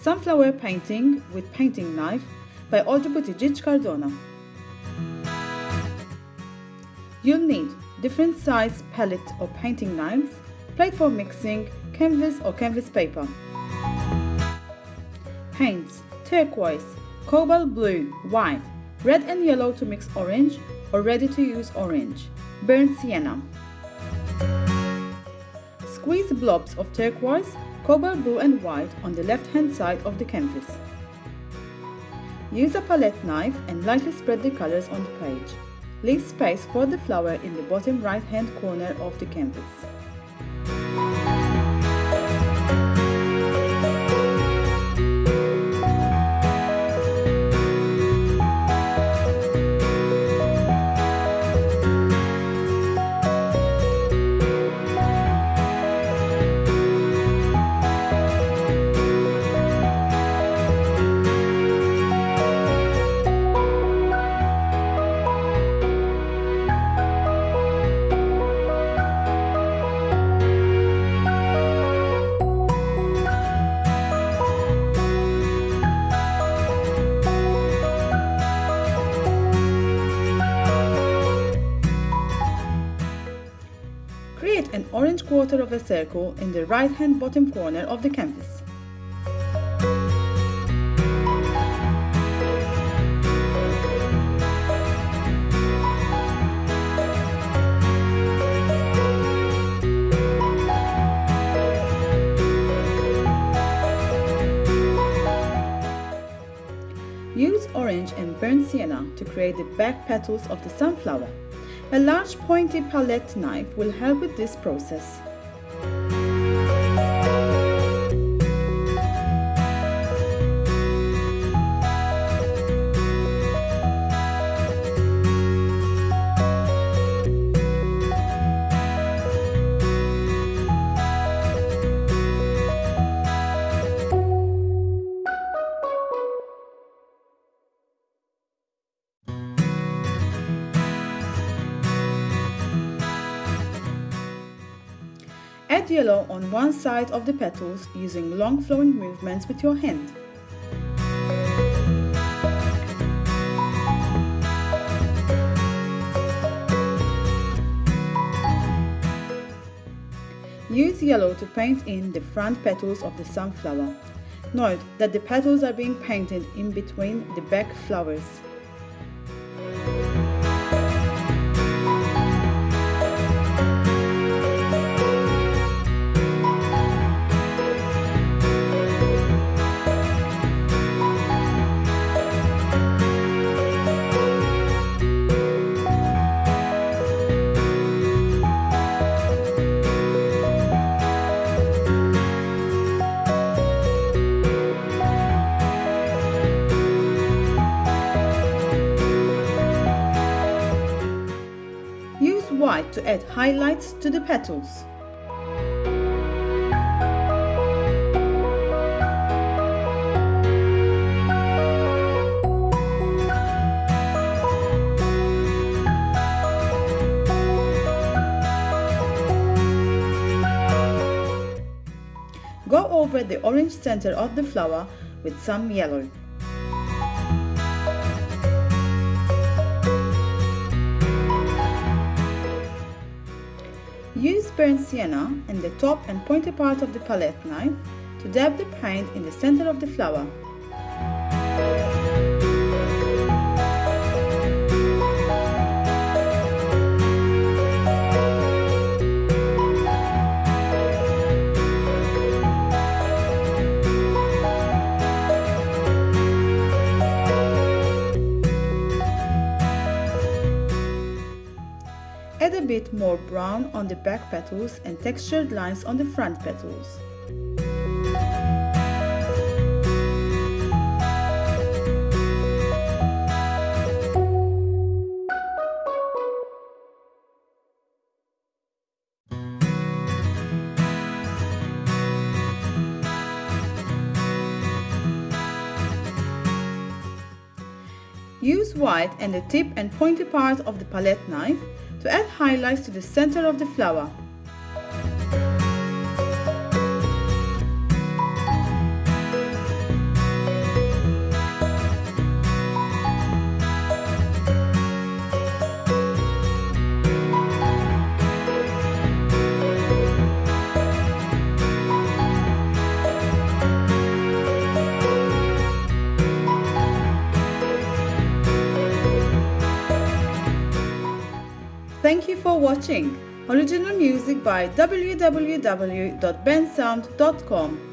Sunflower Painting with Painting Knife by Audrey Buttigieg Cardona. You'll need different size palette or painting knives, plate for mixing, canvas or canvas paper. Paints: turquoise, cobalt blue, white, red and yellow to mix orange or ready-to-use orange, burnt sienna. Squeeze blobs of turquoise, cobalt blue and white on the left-hand side of the canvas. Use a palette knife and lightly spread the colors on the page. Leave space for the flower in the bottom right-hand corner of the canvas. Create an orange quarter of a circle in the right-hand bottom corner of the canvas. Use orange and burnt sienna to create the back petals of the sunflower. A large pointy palette knife will help with this process. Add yellow on one side of the petals using long flowing movements with your hand. Use yellow to paint in the front petals of the sunflower. Note that the petals are being painted in between the back flowers. Use white to add highlights to the petals. Go over the orange center of the flower with some yellow. Use burnt sienna and the top and pointy part of the palette knife to dab the paint in the center of the flower. Add a bit more brown on the back petals and textured lines on the front petals. Use white and the tip and pointy part of the palette knife to add highlights to the center of the flower. Thank you for watching. Original music by www.bensound.com.